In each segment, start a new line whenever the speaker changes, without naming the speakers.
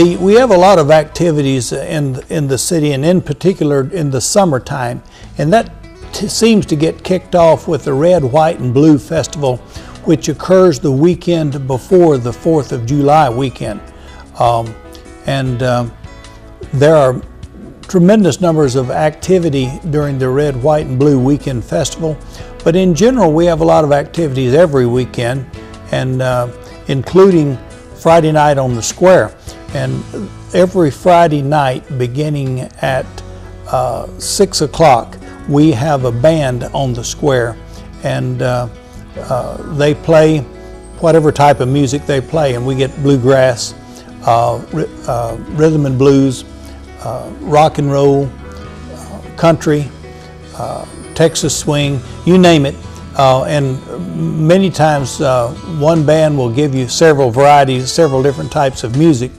We have a lot of activities in the city, and in particular in the summertime, and that seems to get kicked off with the Red, White, and Blue Festival, which occurs the weekend before the 4th of July weekend. There are tremendous numbers of activity during the Red, White, and Blue Weekend Festival, but in general we have a lot of activities every weekend, and including Friday night on the square. And every Friday night beginning at 6 o'clock we have a band on the square, and they play whatever type of music they play, and we get bluegrass, rhythm and blues, rock and roll, country, Texas swing, you name it. And many times one band will give you several varieties, several different types of music.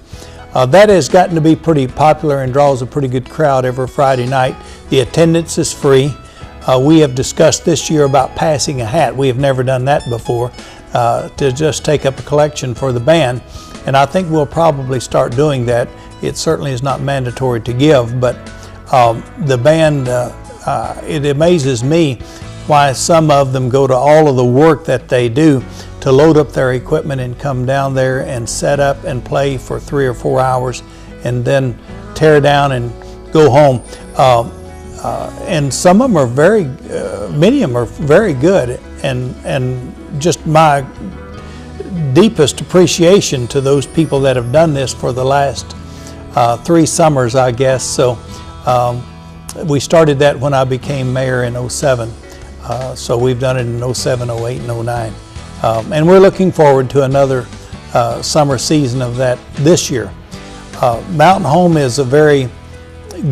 That has gotten to be pretty popular and draws a pretty good crowd every Friday night. The attendance is free. We have discussed this year about passing a hat. We have never done that before, to just take up a collection for the band. And I think we'll probably start doing that. It certainly is not mandatory to give, but the band, it amazes me why some of them go to all of the work that they do to load up their equipment and come down there and set up and play for 3 or 4 hours and then tear down and go home. And some of them are many of them are very good, and just my deepest appreciation to those people that have done this for the last 3 summers, I guess. So we started that when I became mayor in '07. So we've done it in '07, '08, and '09. And we're looking forward to another summer season of that this year. Mountain Home is a very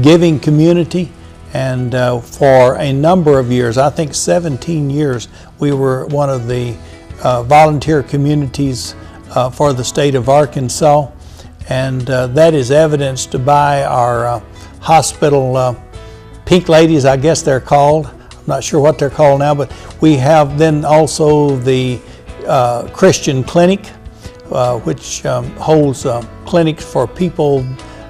giving community, and for a number of years, I think 17 years, we were one of the volunteer communities for the state of Arkansas, and that is evidenced by our hospital Pink Ladies, I guess they're called. I'm not sure what they're called now, but we have then also the Christian Clinic, which holds clinics for people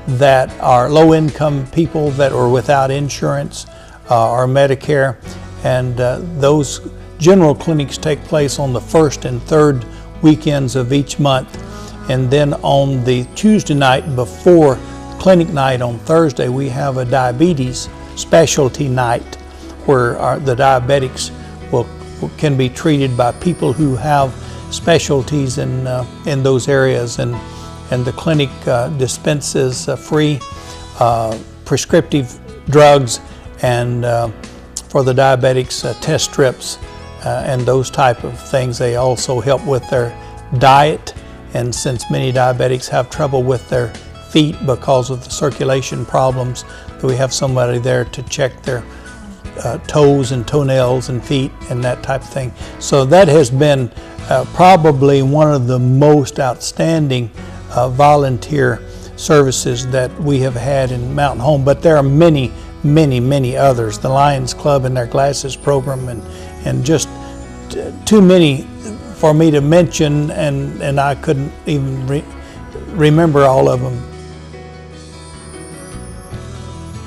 that are low-income people that are without insurance or Medicare, and those general clinics take place on the 1st and 3rd weekends of each month. And then on the Tuesday night before clinic night on Thursday, we have a diabetes specialty night where the diabetics can be treated by people who have specialties in those areas, and the clinic dispenses free prescriptive drugs, and for the diabetics test strips and those type of things. They also help with their diet, and since many diabetics have trouble with their feet because of the circulation problems, we have somebody there to check their toes and toenails and feet and that type of thing. So that has been probably one of the most outstanding volunteer services that we have had in Mountain Home, but there are many, many, many others. The Lions Club and their Glasses program, and just too many for me to mention, and I couldn't even remember all of them.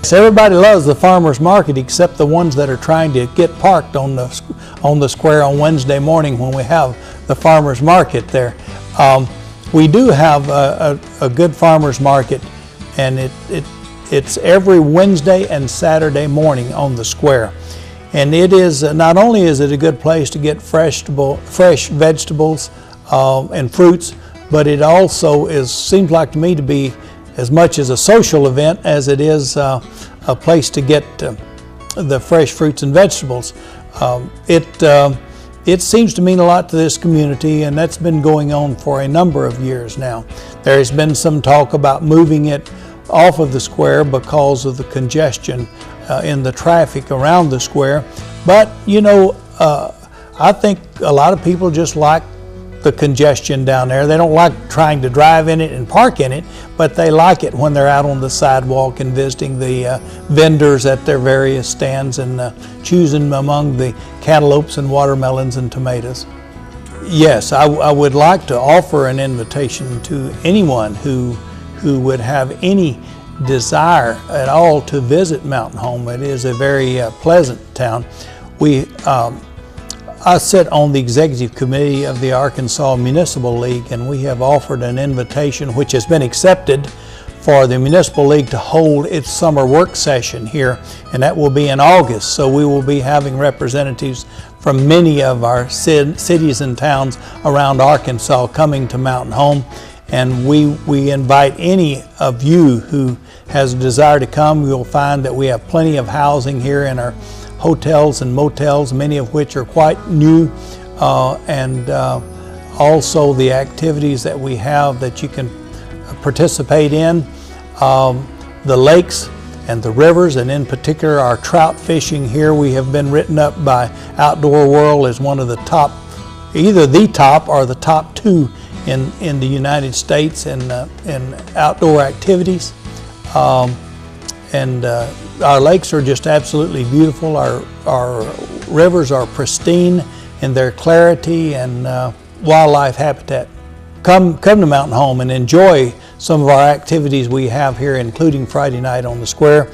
So everybody loves the farmers market except the ones that are trying to get parked on the square on Wednesday morning when we have the farmers market there. We do have a good farmers market, and it's every Wednesday and Saturday morning on the square. And it is not only is it a good place to get fresh vegetables and fruits, but it also seems like to me to be as much as a social event as it is a place to get the fresh fruits and vegetables. It seems to mean a lot to this community, and that's been going on for a number of years now. There has been some talk about moving it off of the square because of the congestion in the traffic around the square. But you know, I think a lot of people just like the congestion down there. They don't like trying to drive in it and park in it, but they like it when they're out on the sidewalk and visiting the vendors at their various stands and choosing among the cantaloupes and watermelons and tomatoes. Yes, I would like to offer an invitation to anyone who who would have any desire at all to visit Mountain Home. It is a very pleasant town. I sit on the executive committee of the Arkansas Municipal League, and we have offered an invitation which has been accepted for the Municipal League to hold its summer work session here, and that will be in August. So we will be having representatives from many of our cities and towns around Arkansas coming to Mountain Home, and we invite any of you who has a desire to come. You'll find that we have plenty of housing here in our hotels and motels, many of which are quite new, and also the activities that we have that you can participate in. The lakes and the rivers, and in particular our trout fishing here. We have been written up by Outdoor World as one of the top, either the top or the top 2 in the United States in outdoor activities. Our lakes are just absolutely beautiful. Our rivers are pristine in their clarity and wildlife habitat. Come to Mountain Home and enjoy some of our activities we have here, including Friday night on the Square.